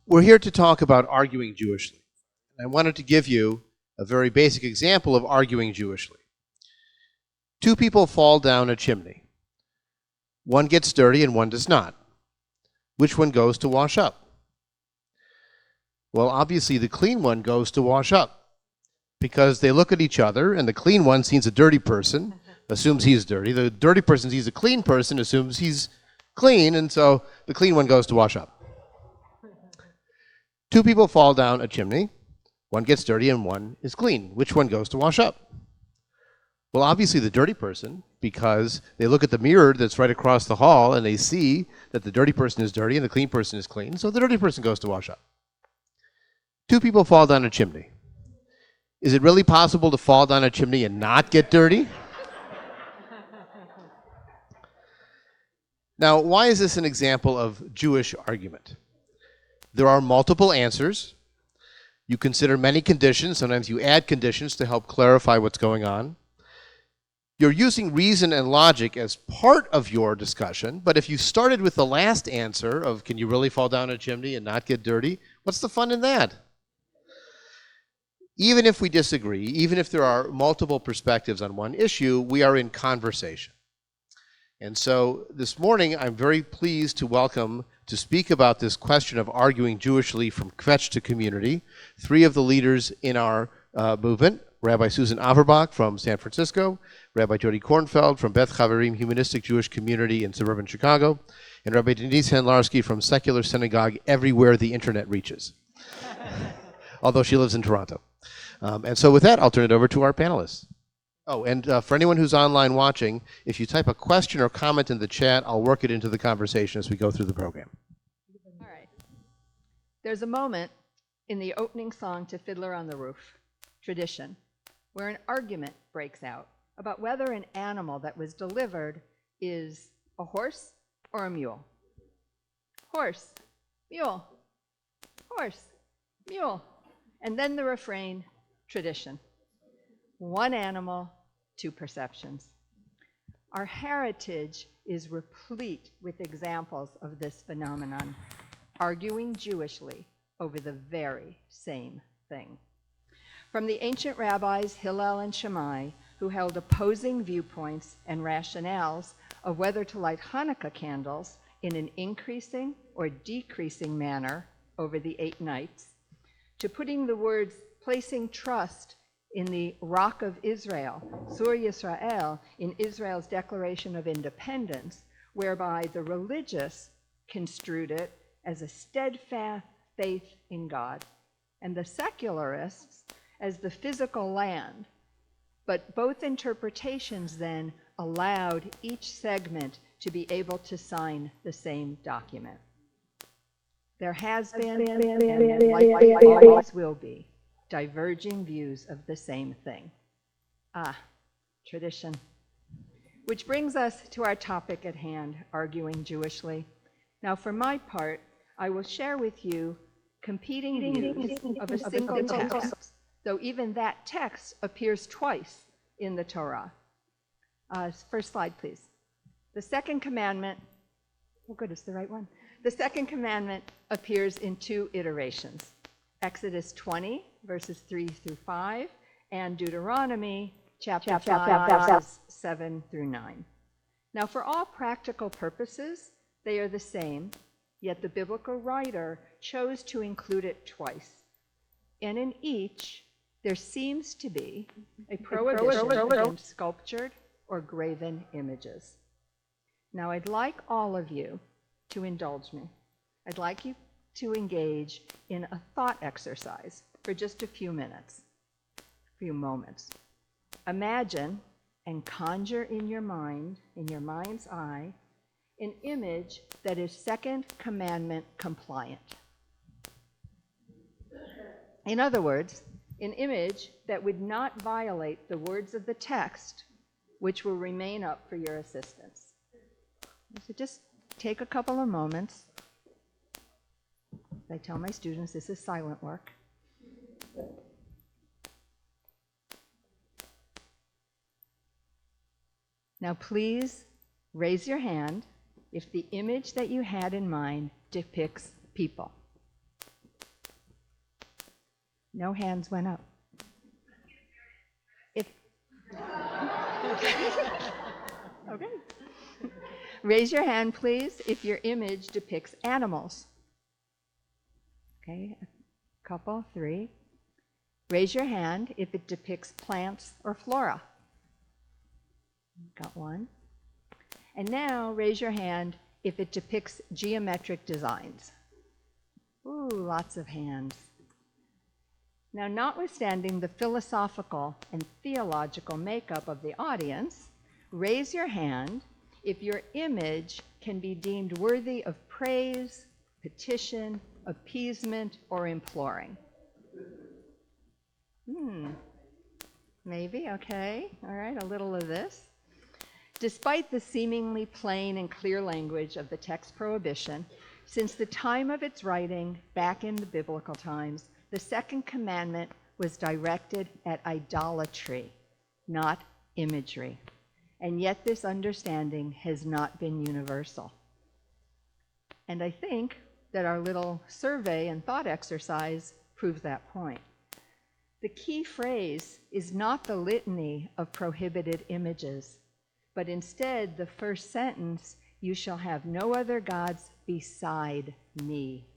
We're here to talk about arguing Jewishly. I wanted to give you a very basic example of arguing Jewishly. Two people fall down a chimney. One gets dirty and one does not. Which one goes to wash up? Well, obviously the clean one goes to wash up because they look at each other and the clean one sees a dirty person, assumes he's dirty. The dirty person sees a clean person, assumes he's clean, and so the clean one goes to wash up. Two people fall down a chimney. One gets dirty and one is clean. Which one goes to wash up? Well, obviously the dirty person, because they look at the mirror that's right across the hall and they see that the dirty person is dirty and the clean person is clean, so the dirty person goes to wash up. Two people fall down a chimney. Is it really possible to fall down a chimney and not get dirty? Now, why is this an example of Jewish argument? There are multiple answers. You consider many conditions. Sometimes you add conditions to help clarify what's going on. You're using reason and logic as part of your discussion, but if you started with the last answer of can you really fall down a chimney and not get dirty, what's the fun in that? Even if we disagree, even if there are multiple perspectives on one issue, we are in conversation. And so this morning, I'm very pleased to welcome to speak about this question of arguing Jewishly from Kvetch to community, three of the leaders in our movement: Rabbi Susan Averbach from San Francisco, Rabbi Jody Kornfeld from Beth Chaverim Humanistic Jewish Community in suburban Chicago, and Rabbi Denise Handlarski from Secular Synagogue everywhere the internet reaches, although she lives in Toronto. And so with that, I'll turn it over to our panelists. Oh, and for anyone who's online watching, if you type a question or comment in the chat, I'll work it into the conversation as we go through the program. All right. There's a moment in the opening song to Fiddler on the Roof, Tradition, where an argument breaks out about whether an animal that was delivered is a horse or a mule. Horse, mule, horse, mule. And then the refrain, tradition. One animal, two perceptions. Our heritage is replete with examples of this phenomenon, arguing Jewishly over the very same thing. From the ancient rabbis Hillel and Shammai, who held opposing viewpoints and rationales of whether to light Hanukkah candles in an increasing or decreasing manner over the 8 nights, to putting the words placing trust in the Rock of Israel, Sur Yisrael, in Israel's Declaration of Independence, whereby the religious construed it as a steadfast faith in God, and the secularists as the physical land. But both interpretations then allowed each segment to be able to sign the same document. There has been, and likely always will be, diverging views of the same thing. Tradition. Which brings us to our topic at hand, arguing Jewishly. Now, for my part, I will share with you competing views of a single text, though even that text appears twice in the Torah. First slide, please. The second commandment, oh good, it's the right one. The second commandment appears in 2 iterations. Exodus 20, verses 3 through 5, and Deuteronomy chapter 5, verses 7 through 9. Now, for all practical purposes, they are the same, yet the biblical writer chose to include it twice. And in each, there seems to be a prohibition against sculptured or graven images. Now, I'd like all of you to indulge me. I'd like you to engage in a thought exercise for just a few minutes, few moments. Imagine and conjure in your mind, in your mind's eye, an image that is second commandment compliant. In other words, an image that would not violate the words of the text, which will remain up for your assistance. So just take a couple of moments. I tell my students this is silent work. Now please raise your hand if the image that you had in mind depicts people. No hands went up. If okay. Raise your hand, please, if your image depicts animals. Okay, a couple, 3. Raise your hand if it depicts plants or flora. Got 1. And now raise your hand if it depicts geometric designs. Ooh, lots of hands. Now, notwithstanding the philosophical and theological makeup of the audience, raise your hand if your image can be deemed worthy of praise, petition, appeasement, or imploring. Maybe, okay. All right, a little of this. Despite the seemingly plain and clear language of the text prohibition, since the time of its writing, back in the biblical times, the second commandment was directed at idolatry, not imagery. And yet this understanding has not been universal. And I think that our little survey and thought exercise proves that point. The key phrase is not the litany of prohibited images, but instead the first sentence, "You shall have no other gods beside me."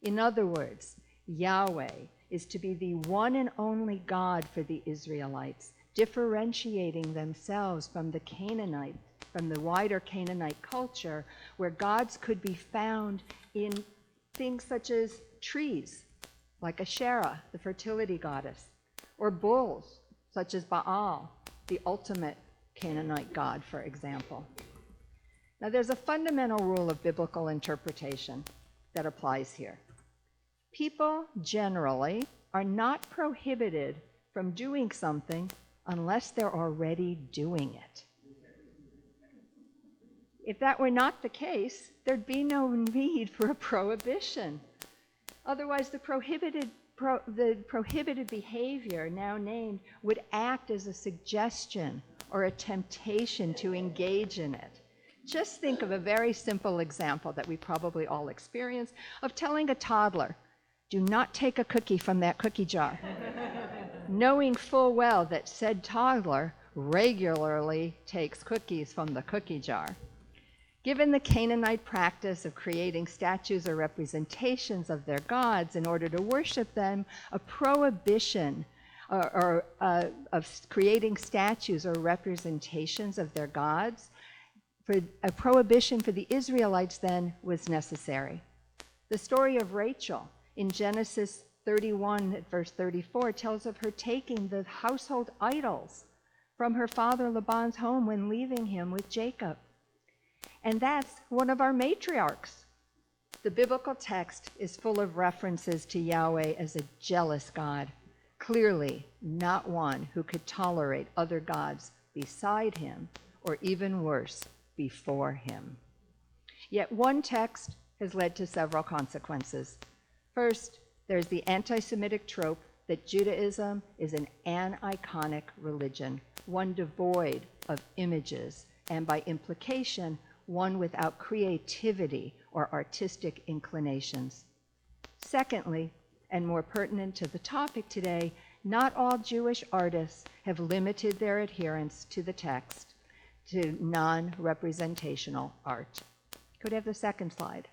In other words, Yahweh is to be the one and only God for the Israelites, differentiating themselves from the Canaanite, from the wider Canaanite culture, where gods could be found in things such as trees, like Asherah, the fertility goddess, or bulls, such as Baal, the ultimate Canaanite god, for example. Now, there's a fundamental rule of biblical interpretation that applies here. People generally are not prohibited from doing something unless they're already doing it. If that were not the case, there'd be no need for a prohibition. Otherwise, the prohibited behavior now named would act as a suggestion or a temptation to engage in it. Just think of a very simple example that we probably all experience of telling a toddler, "Do not take a cookie from that cookie jar," knowing full well that said toddler regularly takes cookies from the cookie jar. Given the Canaanite practice of creating statues or representations of their gods in order to worship them, a prohibition of creating statues or representations of their gods, for a prohibition for the Israelites then was necessary. The story of Rachel in Genesis 31 verse 34 tells of her taking the household idols from her father Laban's home when leaving him with Jacob. And that's one of our matriarchs. The biblical text is full of references to Yahweh as a jealous God, clearly not one who could tolerate other gods beside him, or even worse, before him. Yet one text has led to several consequences. First, there's the anti-Semitic trope that Judaism is an aniconic religion, one devoid of images, and by implication, one without creativity or artistic inclinations. Secondly, and more pertinent to the topic today, not all Jewish artists have limited their adherence to the text to non-representational art. Could I have the second slide?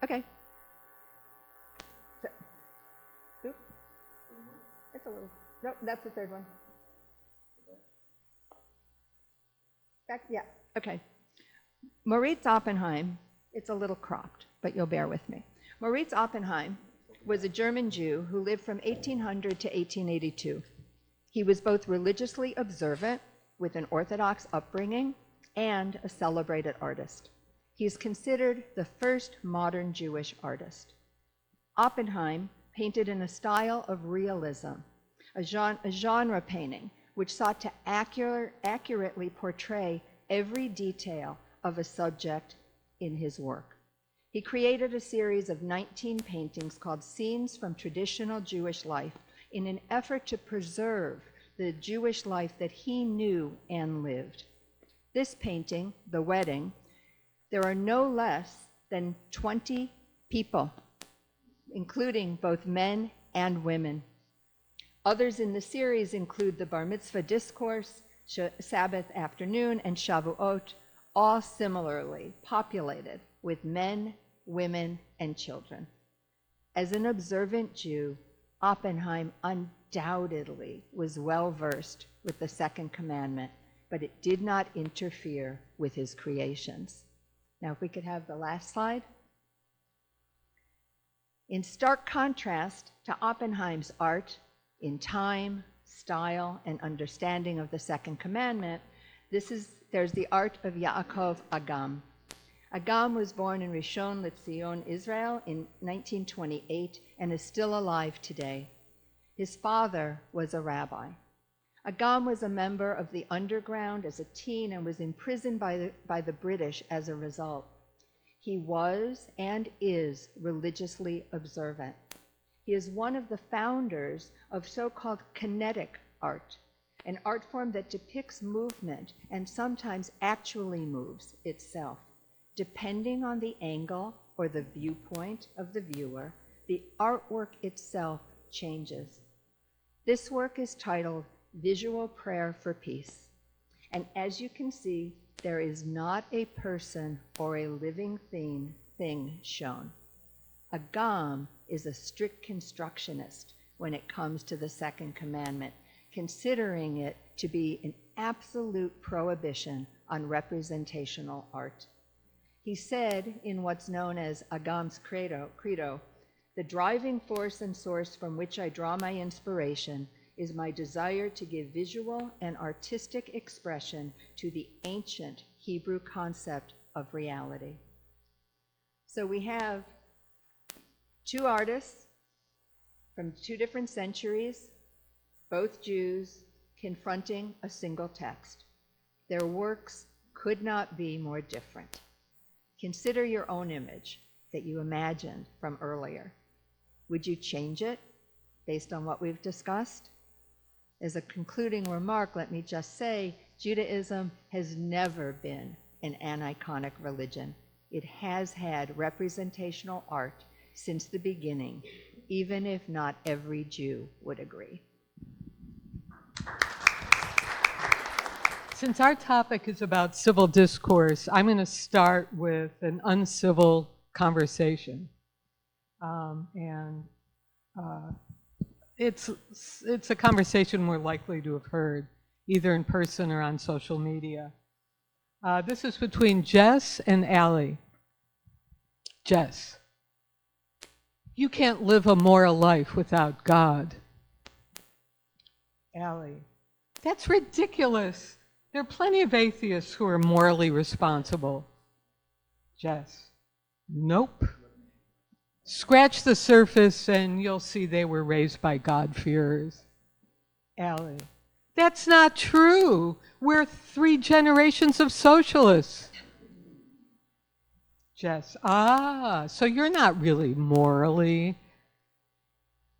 Okay. Oop. It's a little. Nope, that's the third one. Back, yeah, okay. Moritz Oppenheim, it's a little cropped, but you'll bear with me. Moritz Oppenheim was a German Jew who lived from 1800 to 1882. He was both religiously observant with an Orthodox upbringing and a celebrated artist. He is considered the first modern Jewish artist. Oppenheim painted in a style of realism, a genre painting which sought to accurately portray every detail of a subject in his work. He created a series of 19 paintings called Scenes from Traditional Jewish Life in an effort to preserve the Jewish life that he knew and lived. This painting, The Wedding, There are no less than 20 people, including both men and women. Others in the series include the Bar Mitzvah discourse, Sabbath afternoon, and Shavuot, all similarly populated with men, women, and children. As an observant Jew, Oppenheim undoubtedly was well versed with the second commandment, but it did not interfere with his creations. Now, if we could have the last slide. In stark contrast to Oppenheim's art in time, style, and understanding of the second commandment, there's the art of Yaakov Agam. Agam was born in Rishon LeZion, Israel in 1928 and is still alive today. His father was a rabbi. Agam was a member of the underground as a teen and was imprisoned by the British as a result. He was and is religiously observant. He is one of the founders of so-called kinetic art, an art form that depicts movement and sometimes actually moves itself. Depending on the angle or the viewpoint of the viewer, the artwork itself changes. This work is titled Visual Prayer for Peace. And as you can see, there is not a person or a living thing shown. Agam is a strict constructionist when it comes to the second commandment, considering it to be an absolute prohibition on representational art. He said in what's known as Agam's credo, the driving force and source from which I draw my inspiration is my desire to give visual and artistic expression to the ancient Hebrew concept of reality. So we have two artists from two different centuries, both Jews, confronting a single text. Their works could not be more different. Consider your own image that you imagined from earlier. Would you change it based on what we've discussed? As a concluding remark, let me just say, Judaism has never been an aniconic religion. It has had representational art since the beginning, even if not every Jew would agree. Since our topic is about civil discourse, I'm going to start with an uncivil conversation. It's a conversation we're likely to have heard, either in person or on social media. This is between Jess and Allie. Jess, you can't live a moral life without God. Allie, that's ridiculous. There are plenty of atheists who are morally responsible. Jess, nope. Scratch the surface and you'll see they were raised by God-fearers. Allie, that's not true. We're 3 generations of socialists. Jess, so you're not really morally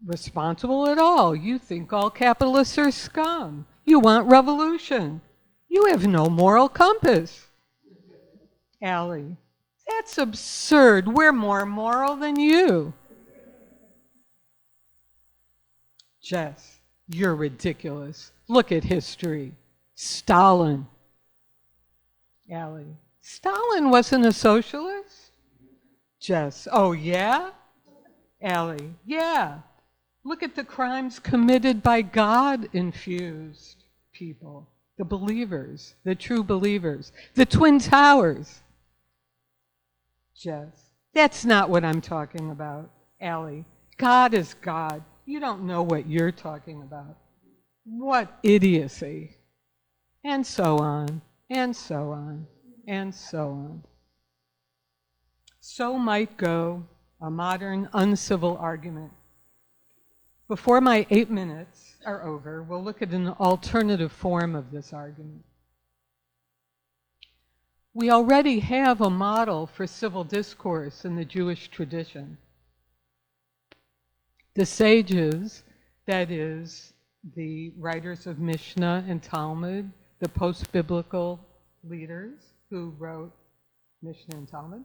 responsible at all. You think all capitalists are scum. You want revolution. You have no moral compass. Allie, that's absurd. We're more moral than you. Jess, you're ridiculous. Look at history. Stalin. Allie, Stalin wasn't a socialist? Jess, oh yeah? Allie, yeah. Look at the crimes committed by God-infused people. The believers, the true believers. The Twin Towers. Jess, that's not what I'm talking about. Allie, God is God. You don't know what you're talking about. What idiocy. And so on, and so on, and so on. So might go a modern uncivil argument. Before my 8 minutes are over, we'll look at an alternative form of this argument. We already have a model for civil discourse in the Jewish tradition. The sages, that is, the writers of Mishnah and Talmud, the post-biblical leaders who wrote Mishnah and Talmud.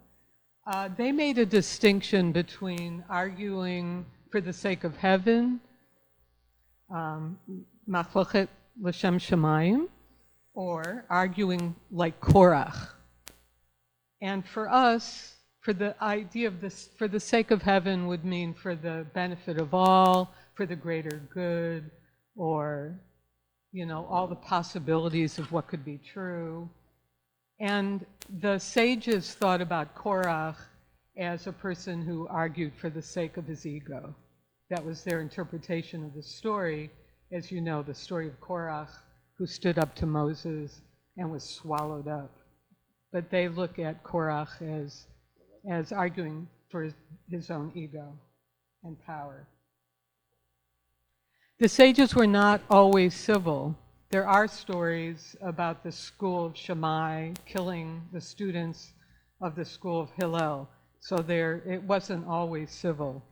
They made a distinction between arguing for the sake of heaven, machlochet l'shem shamayim, or arguing like Korach. And for us, for the idea of this, for the sake of heaven would mean for the benefit of all, for the greater good, or, you know, all the possibilities of what could be true. And the sages thought about Korach as a person who argued for the sake of his ego. That was their interpretation of the story. As you know, the story of Korach, who stood up to Moses and was swallowed up. But they look at Korach as arguing for his own ego and power. The sages were not always civil. There are stories about the school of Shammai killing the students of the school of Hillel. So it wasn't always civil.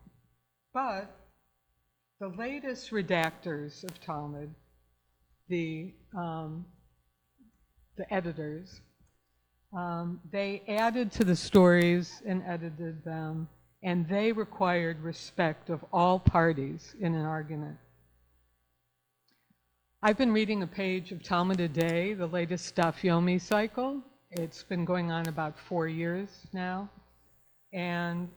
But the latest redactors of Talmud, the editors, they added to the stories and edited them, and they required respect of all parties in an argument. I've been reading a page of Talmud a day, the latest Daf Yomi cycle. It's been going on about 4 years now. And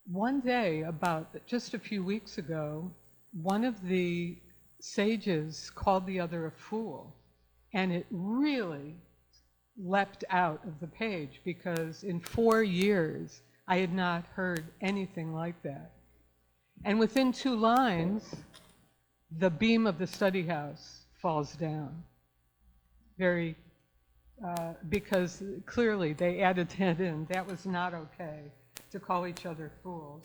one day, about just a few weeks ago, one of the sages called the other a fool. And it really leapt out of the page because in 4 years, I had not heard anything like that. And within 2 lines, the beam of the study house falls down. Because clearly they added that in. That was not okay to call each other fools.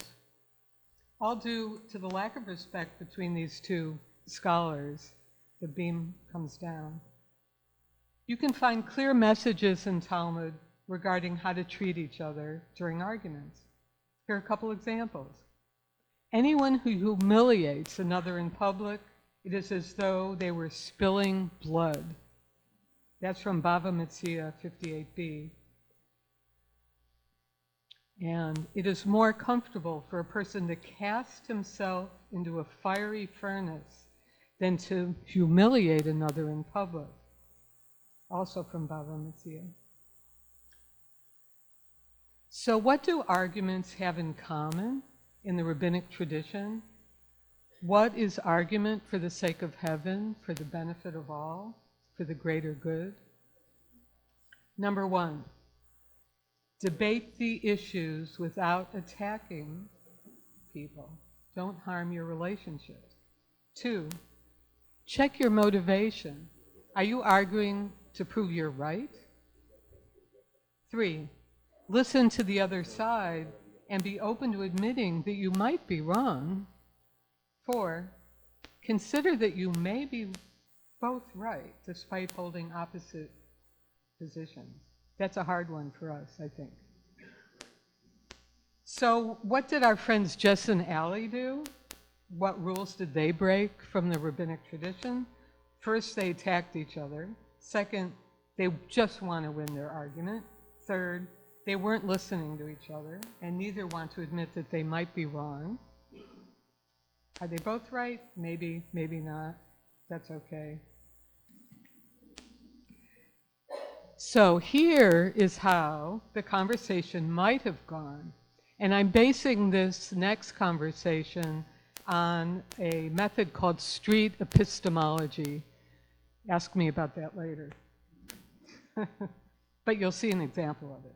All due to the lack of respect between these 2 scholars, the beam comes down. You can find clear messages in Talmud regarding how to treat each other during arguments. Here are a couple examples. Anyone who humiliates another in public, it is as though they were spilling blood. That's from Bava Metzia 58b. And it is more comfortable for a person to cast himself into a fiery furnace than to humiliate another in public. Also from Bava Metzia. So what do arguments have in common in the rabbinic tradition? What is argument for the sake of heaven, for the benefit of all, for the greater good? Number 1, debate the issues without attacking people. Don't harm your relationships. 2, check your motivation. Are you arguing to prove you're right? 3, listen to the other side and be open to admitting that you might be wrong. 4, consider that you may be both right despite holding opposite positions. That's a hard one for us, I think. So what did our friends Jess and Allie do? What rules did they break from the rabbinic tradition? First, they attacked each other. Second, they just want to win their argument. Third, they weren't listening to each other, and neither want to admit that they might be wrong. Are they both right? Maybe, maybe not. That's okay. So here is how the conversation might have gone. And I'm basing this next conversation on a method called street epistemology. Ask me about that later. But you'll see an example of it.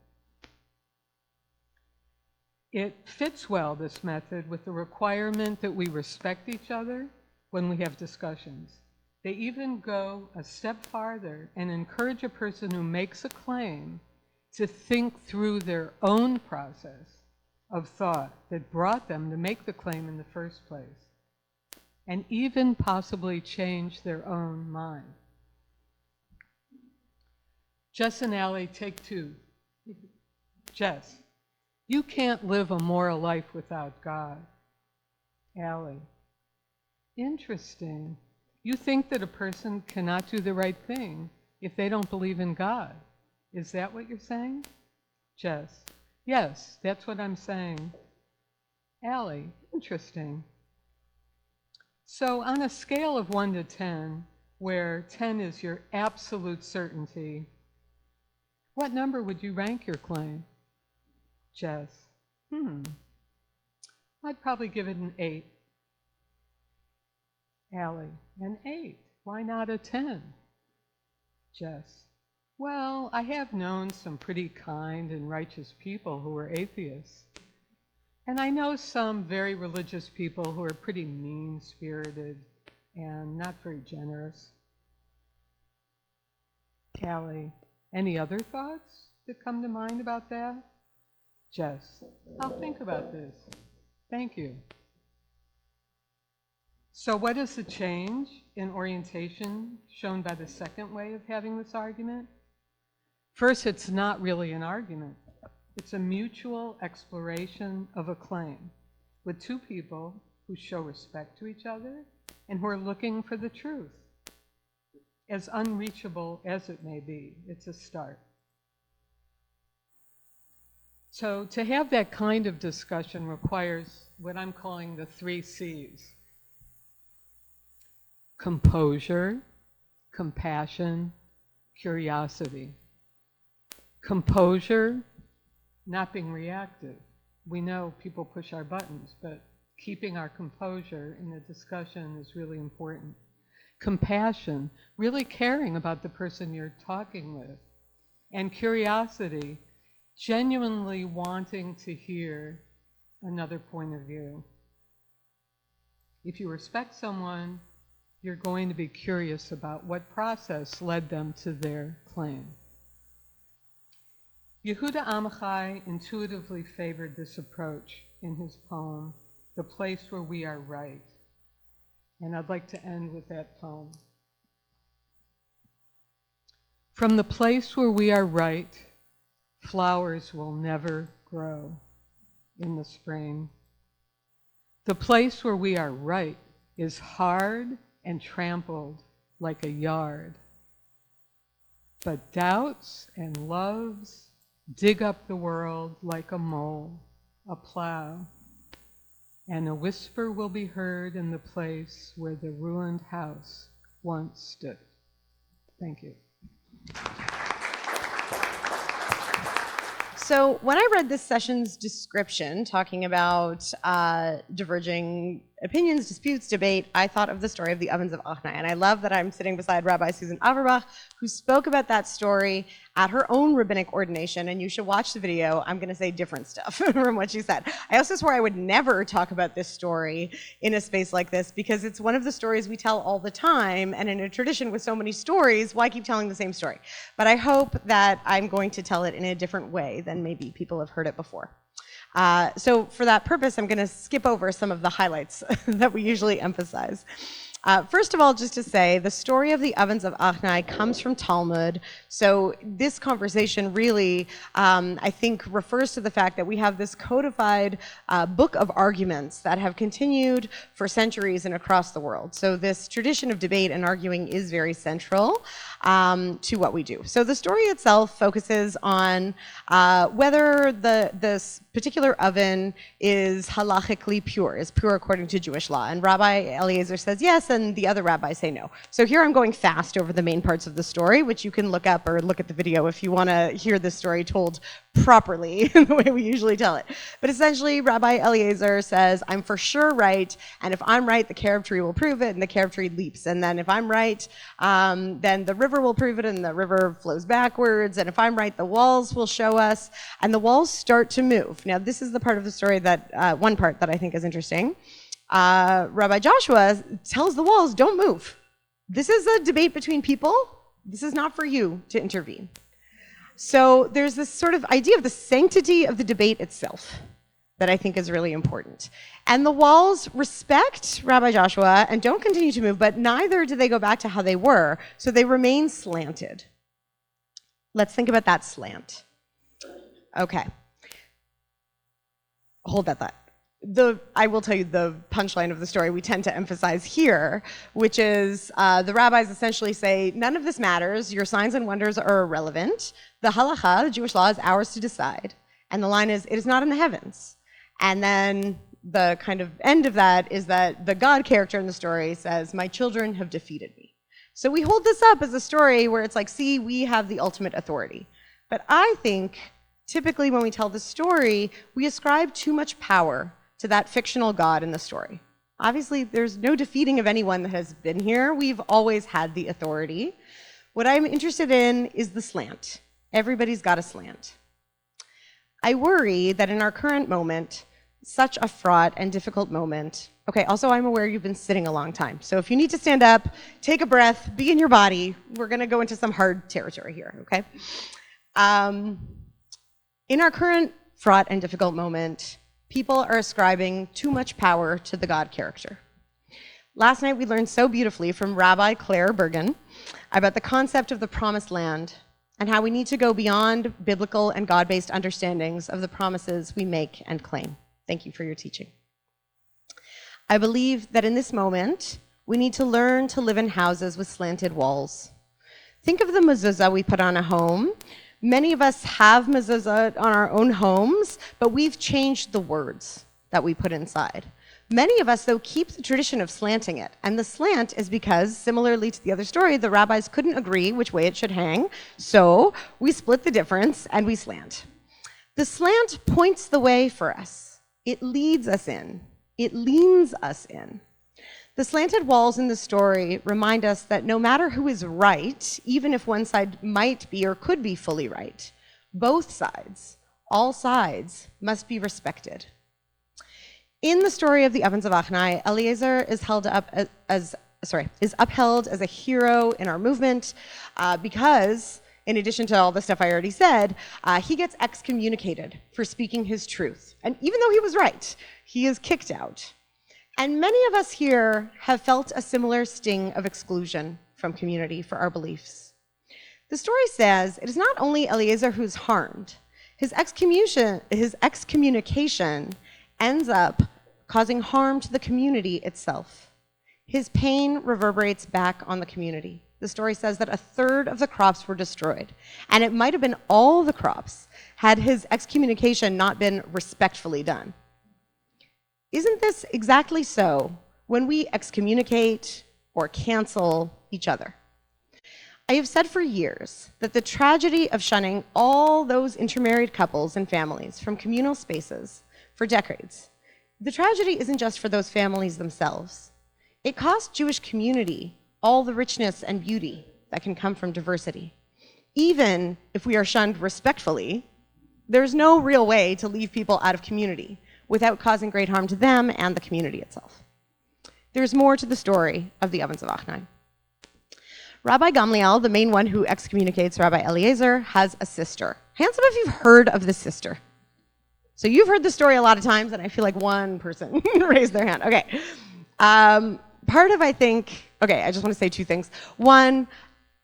It fits well, this method, with the requirement that we respect each other when we have discussions. They even go a step farther and encourage a person who makes a claim to think through their own process of thought that brought them to make the claim in the first place, and even possibly change their own mind. Jess and Allie, take 2. Jess, you can't live a moral life without God. Allie, interesting. You think that a person cannot do the right thing if they don't believe in God. Is that what you're saying? Jess. Yes, that's what I'm saying. Allie, interesting. So on a scale of 1 to 10, where 10 is your absolute certainty, what number would you rank your claim? Jess. I'd probably give it an 8. Allie. An 8. Why not a 10? Jess. Well, I have known some pretty kind and righteous people who were atheists. And I know some very religious people who are pretty mean-spirited and not very generous. Callie, any other thoughts that come to mind about that? Jess, I'll think about this. Thank you. So what is the change in orientation shown by the second way of having this argument? First, it's not really an argument. It's a mutual exploration of a claim with two people who show respect to each other and who are looking for the truth. As unreachable as it may be, it's a start. So to have that kind of discussion requires what I'm calling the 3 C's. Composure, compassion, curiosity. Composure, not being reactive. We know people push our buttons, but keeping our composure in the discussion is really important. Compassion, really caring about the person you're talking with. And curiosity, genuinely wanting to hear another point of view. If you respect someone, you're going to be curious about what process led them to their claim. Yehuda Amichai intuitively favored this approach in his poem, The Place Where We Are Right. And I'd like to end with that poem. From the place where we are right, flowers will never grow in the spring. The place where we are right is hard and trampled like a yard. But doubts and loves dig up the world like a mole, a plow, and a whisper will be heard in the place where the ruined house once stood. Thank you. So when I read this session's description talking about diverging opinions, disputes, debate, I thought of the story of the ovens of Achnai. And I love that I'm sitting beside Rabbi Susan Averbach, who spoke about that story at her own rabbinic ordination. And you should watch the video. I'm going to say different stuff from what she said. I also swore I would never talk about this story in a space like this because it's one of the stories we tell all the time. And in a tradition with so many stories, why keep telling the same story? But I hope that I'm going to tell it in a different way than maybe people have heard it before. So for that purpose, I'm going to skip over some of the highlights that we usually emphasize. First of all, just to say, the story of the ovens of Achnai comes from Talmud. So this conversation really, I think, refers to the fact that we have this codified book of arguments that have continued for centuries and across the world. So this tradition of debate and arguing is very central to what we do. So the story itself focuses on whether this particular oven is halachically pure, is pure according to Jewish law. And Rabbi Eliezer says yes, and the other rabbis say no. So here I'm going fast over the main parts of the story, which you can look up or look at the video if you want to hear this story told properly the way we usually tell it. But essentially, Rabbi Eliezer says, I'm for sure right, and if I'm right, the carob tree will prove it, and the carob tree leaps. And then if I'm right, then the river will prove it, and the river flows backwards. And if I'm right, the walls will show us, and the walls start to move. Now, this is the part of the story that, one part that I think is interesting. Rabbi Joshua tells the walls, don't move. This is a debate between people. This is not for you to intervene. So there's this sort of idea of the sanctity of the debate itself that I think is really important. And the walls respect Rabbi Joshua and don't continue to move, but neither do they go back to how they were, so they remain slanted. Let's think about that slant. Okay. Hold that thought. I will tell you the punchline of the story we tend to emphasize here, which is the rabbis essentially say, none of this matters, your signs and wonders are irrelevant, the halakha, the Jewish law, is ours to decide. And the line is, it is not in the heavens. And then the kind of end of that is that the God character in the story says, my children have defeated me. So we hold this up as a story where it's like, see, we have the ultimate authority. But I think typically when we tell the story, we ascribe too much power to that fictional God in the story. Obviously, there's no defeating of anyone that has been here. We've always had the authority. What I'm interested in is the slant. Everybody's got a slant. I worry that in our current moment, such a fraught and difficult moment. Okay, also I'm aware you've been sitting a long time. So if you need to stand up, take a breath, be in your body. We're gonna go into some hard territory here, okay? In our current fraught and difficult moment, people are ascribing too much power to the God character. Last night we learned so beautifully from Rabbi Claire Bergen about the concept of the promised land and how we need to go beyond biblical and God-based understandings of the promises we make and claim. Thank you for your teaching. I believe that in this moment, we need to learn to live in houses with slanted walls. Think of the mezuzah we put on a home. Many of us have mezuzah on our own homes, but we've changed the words that we put inside. Many of us, though, keep the tradition of slanting it. And the slant is because, similarly to the other story, the rabbis couldn't agree which way it should hang, so we split the difference and we slant. The slant points the way for us. It leads us in. It leans us in. The slanted walls in the story remind us that no matter who is right, even if one side might be or could be fully right, both sides, all sides, must be respected. In the story of the ovens of Achnai, Eliezer is upheld as a hero in our movement because, in addition to all the stuff I already said, he gets excommunicated for speaking his truth. And even though he was right, he is kicked out. And many of us here have felt a similar sting of exclusion from community for our beliefs. The story says it is not only Eliezer who's harmed. His excommunication ends up causing harm to the community itself. His pain reverberates back on the community. The story says that 1/3 of the crops were destroyed, and it might have been all the crops had his excommunication not been respectfully done. Isn't this exactly so when we excommunicate or cancel each other? I have said for years that the tragedy of shunning all those intermarried couples and families from communal spaces for decades, the tragedy isn't just for those families themselves. It cost Jewish community all the richness and beauty that can come from diversity. Even if we are shunned respectfully, there's no real way to leave people out of community without causing great harm to them and the community itself. There's more to the story of the ovens of Achnai. Rabbi Gamliel, the main one who excommunicates Rabbi Eliezer, has a sister. Hands up if you've heard of this sister. So you've heard the story a lot of times, and I feel like one person raised their hand. Okay. I just want to say two things. One,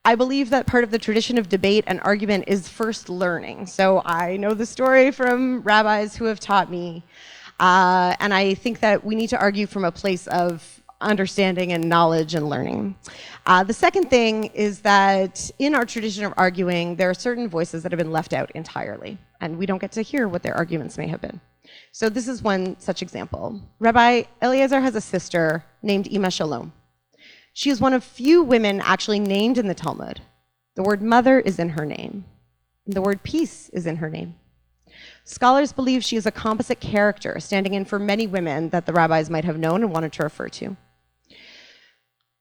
I believe that part of the tradition of debate and argument is first learning. So I know the story from rabbis who have taught me, and I think that we need to argue from a place of understanding and knowledge and learning. The second thing is that in our tradition of arguing, there are certain voices that have been left out entirely, and we don't get to hear what their arguments may have been. So this is one such example. Rabbi Eliezer has a sister named Ima Shalom. She is one of few women actually named in the Talmud. The word mother is in her name. And the word peace is in her name. Scholars believe she is a composite character, standing in for many women that the rabbis might have known and wanted to refer to.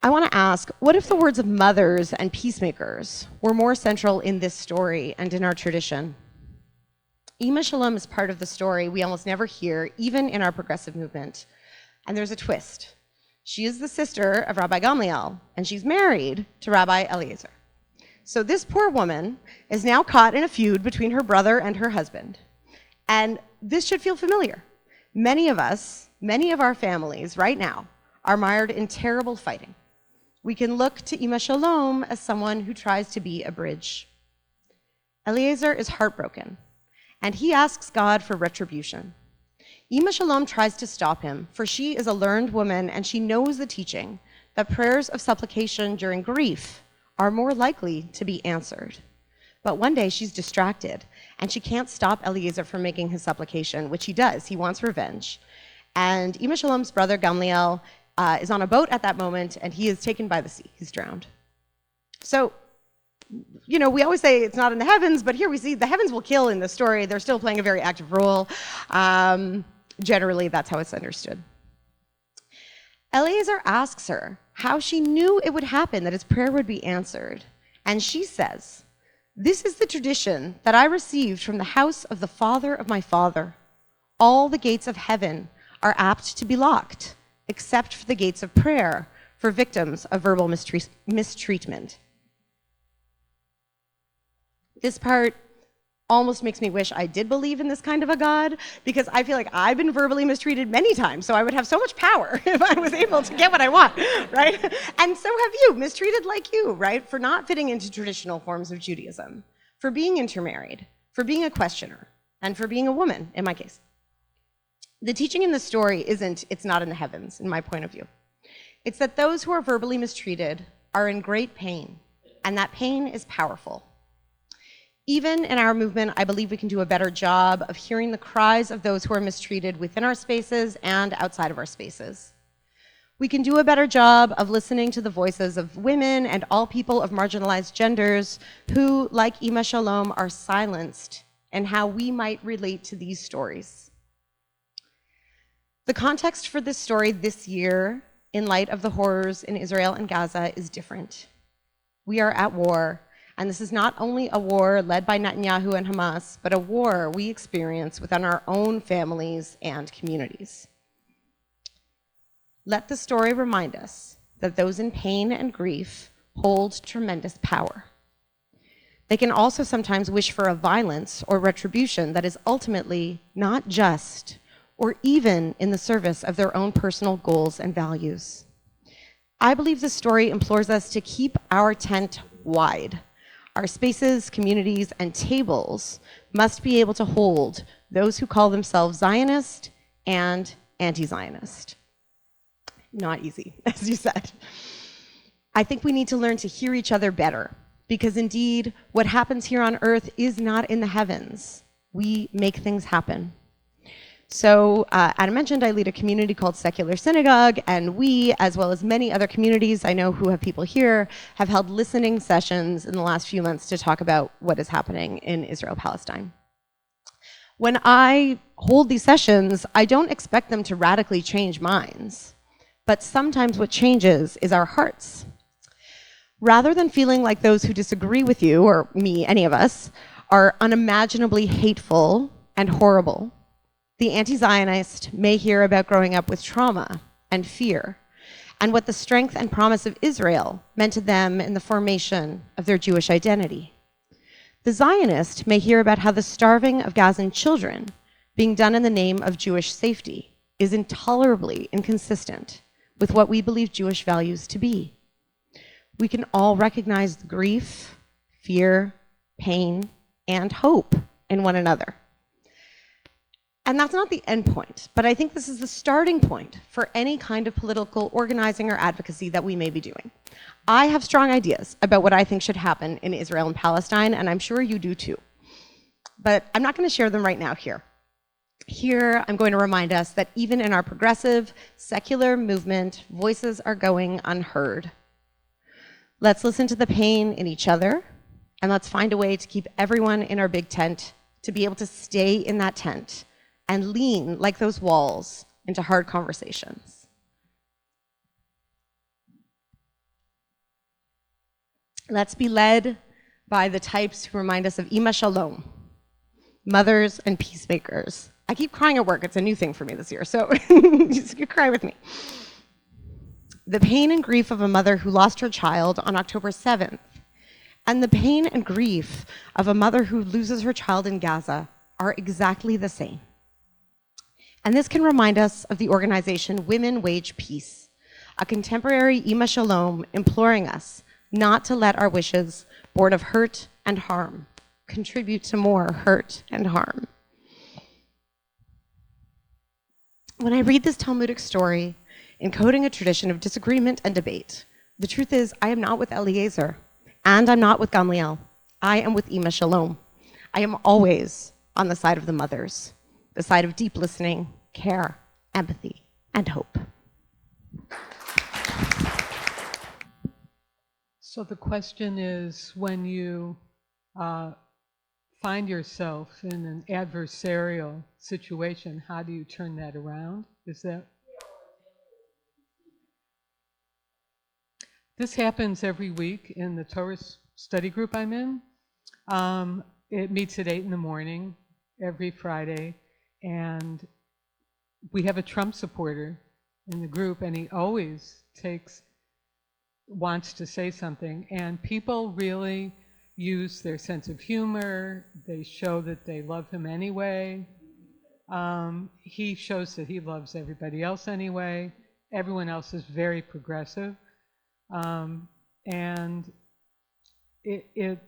I want to ask, what if the words of mothers and peacemakers were more central in this story and in our tradition? Ima Shalom is part of the story we almost never hear, even in our progressive movement. And there's a twist. She is the sister of Rabbi Gamliel, and she's married to Rabbi Eliezer. So this poor woman is now caught in a feud between her brother and her husband. And this should feel familiar. Many of us, many of our families right now are mired in terrible fighting. We can look to Ima Shalom as someone who tries to be a bridge. Eliezer is heartbroken, and he asks God for retribution. Ima Shalom tries to stop him, for she is a learned woman and she knows the teaching that prayers of supplication during grief are more likely to be answered. But one day she's distracted and she can't stop Eliezer from making his supplication, which he does. He wants revenge. And Ima Shalom's brother Gamliel is on a boat at that moment and he is taken by the sea. He's drowned. So, you know, we always say it's not in the heavens, but here we see the heavens will kill in the story. They're still playing a very active role. Generally, that's how it's understood. Eliezer asks her how she knew it would happen, that his prayer would be answered. And she says, "This is the tradition that I received from the house of the father of my father. All the gates of heaven are apt to be locked, except for the gates of prayer for victims of verbal mistreatment." This part almost makes me wish I did believe in this kind of a God, because I feel like I've been verbally mistreated many times, so I would have so much power if I was able to get what I want, right? And so have you, mistreated like you, right? For not fitting into traditional forms of Judaism, for being intermarried, for being a questioner, and for being a woman, in my case. The teaching in the story isn't, it's not in the heavens, in my point of view. It's that those who are verbally mistreated are in great pain, and that pain is powerful. Even in our movement, I believe we can do a better job of hearing the cries of those who are mistreated within our spaces and outside of our spaces. We can do a better job of listening to the voices of women and all people of marginalized genders who, like Ima Shalom, are silenced, and how we might relate to these stories. The context for this story this year, in light of the horrors in Israel and Gaza, is different. We are at war. And this is not only a war led by Netanyahu and Hamas, but a war we experience within our own families and communities. Let the story remind us that those in pain and grief hold tremendous power. They can also sometimes wish for a violence or retribution that is ultimately not just or even in the service of their own personal goals and values. I believe this story implores us to keep our tent wide. Our spaces, communities, and tables must be able to hold those who call themselves Zionist and anti-Zionist. Not easy, as you said. I think we need to learn to hear each other better, because indeed, what happens here on earth is not in the heavens. We make things happen. So, Adam mentioned I lead a community called Secular Synagogue, and we, as well as many other communities I know who have people here, have held listening sessions in the last few months to talk about what is happening in Israel-Palestine. When I hold these sessions, I don't expect them to radically change minds, but sometimes what changes is our hearts. Rather than feeling like those who disagree with you, or me, any of us, are unimaginably hateful and horrible, the anti-Zionist may hear about growing up with trauma and fear, and what the strength and promise of Israel meant to them in the formation of their Jewish identity. The Zionist may hear about how the starving of Gazan children being done in the name of Jewish safety is intolerably inconsistent with what we believe Jewish values to be. We can all recognize the grief, fear, pain, and hope in one another. And that's not the end point, but I think this is the starting point for any kind of political organizing or advocacy that we may be doing. I have strong ideas about what I think should happen in Israel and Palestine, and I'm sure you do too. But I'm not going to share them right now here. Here, I'm going to remind us that even in our progressive, secular movement, voices are going unheard. Let's listen to the pain in each other, and let's find a way to keep everyone in our big tent to be able to stay in that tent and lean like those walls into hard conversations. Let's be led by the types who remind us of Ima Shalom, mothers and peacemakers. I keep crying at work. It's a new thing for me this year, so you cry with me. The pain and grief of a mother who lost her child on October 7th, and the pain and grief of a mother who loses her child in Gaza are exactly the same. And this can remind us of the organization Women Wage Peace, a contemporary Ima Shalom imploring us not to let our wishes, born of hurt and harm, contribute to more hurt and harm. When I read this Talmudic story, encoding a tradition of disagreement and debate, the truth is I am not with Eliezer, and I'm not with Gamliel. I am with Ima Shalom. I am always on the side of the mothers, the side of deep listening, care, empathy, and hope. So the question is, when you find yourself in an adversarial situation, how do you turn that around? Is that? This happens every week in the Torah study group I'm in. It meets at 8 in the morning every Friday, and we have a Trump supporter in the group, and he always wants to say something, and people really use their sense of humor. They show that they love him anyway. He shows that he loves everybody else anyway. Everyone else is very progressive. And it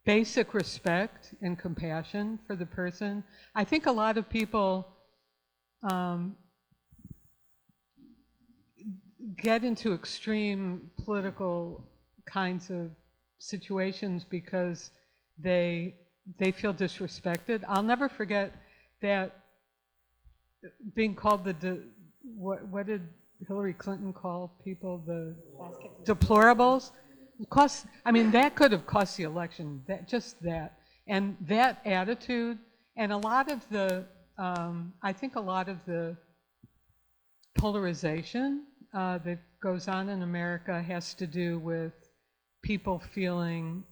basic respect and compassion for the person. I think a lot of people get into extreme political kinds of situations because they feel disrespected. I'll never forget that being called what did Hillary Clinton call people, the deplorables? I mean, that could have cost the election, and that attitude, and a lot of the I think a lot of the polarization that goes on in America has to do with people feeling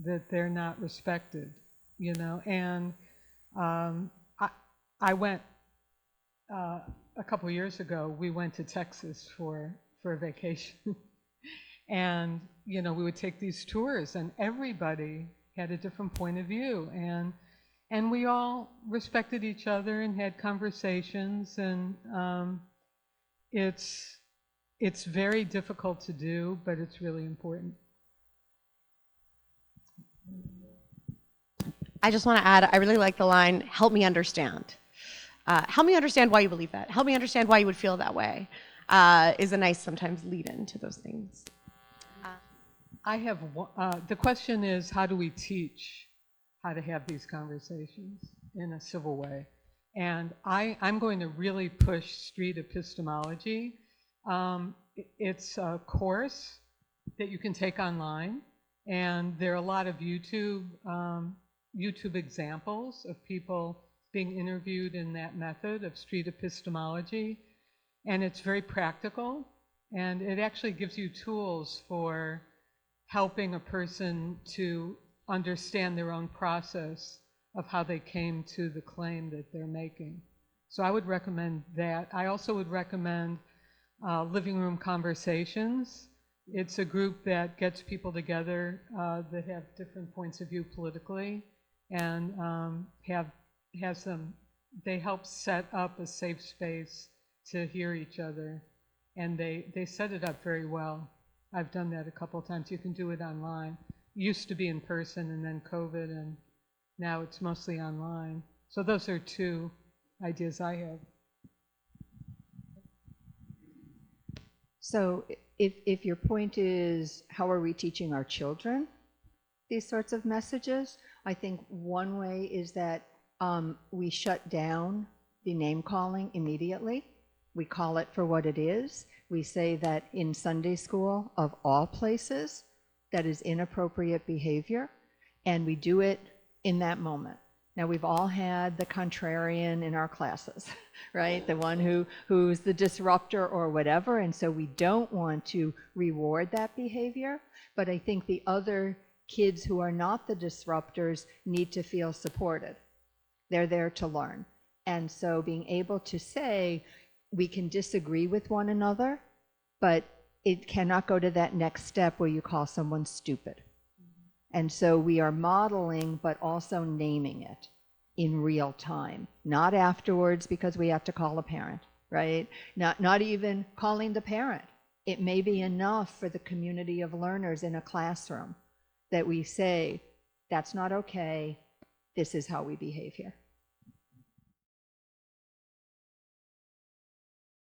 that they're not respected, you know. And I went a couple of years ago. We went to Texas for a vacation, and you know, we would take these tours, and everybody had a different point of view, and we all respected each other and had conversations, and it's very difficult to do, but it's really important. I just want to add, I really like the line, help me understand. Help me understand why you believe that. Help me understand why you would feel that way, is a nice sometimes lead-in to those things. I have the question is, how do we teach how to have these conversations in a civil way? And I'm going to really push street epistemology. It's a course that you can take online, and there are a lot of YouTube examples of people being interviewed in that method of street epistemology, and it's very practical, and it actually gives you tools for helping a person to understand their own process of how they came to the claim that they're making. So I would recommend that. I also would recommend Living Room Conversations. It's a group that gets people together that have different points of view politically, and they help set up a safe space to hear each other, and they set it up very well. I've done that a couple of times. You can do it online. It used to be in person, and then COVID, and now it's mostly online. So those are two ideas I have. So if your point is, how are we teaching our children these sorts of messages? I think one way is that we shut down the name calling immediately. We call it for what it is. We say that in Sunday school, of all places, that is inappropriate behavior, and we do it in that moment. Now, we've all had the contrarian in our classes, right? The one who's the disruptor or whatever, and so we don't want to reward that behavior, but I think the other kids who are not the disruptors need to feel supported. They're there to learn. And so being able to say, we can disagree with one another, but it cannot go to that next step where you call someone stupid. And so we are modeling, but also naming it in real time, not afterwards because we have to call a parent, right? Not even calling the parent. It may be enough for the community of learners in a classroom that we say, that's not okay, this is how we behave here.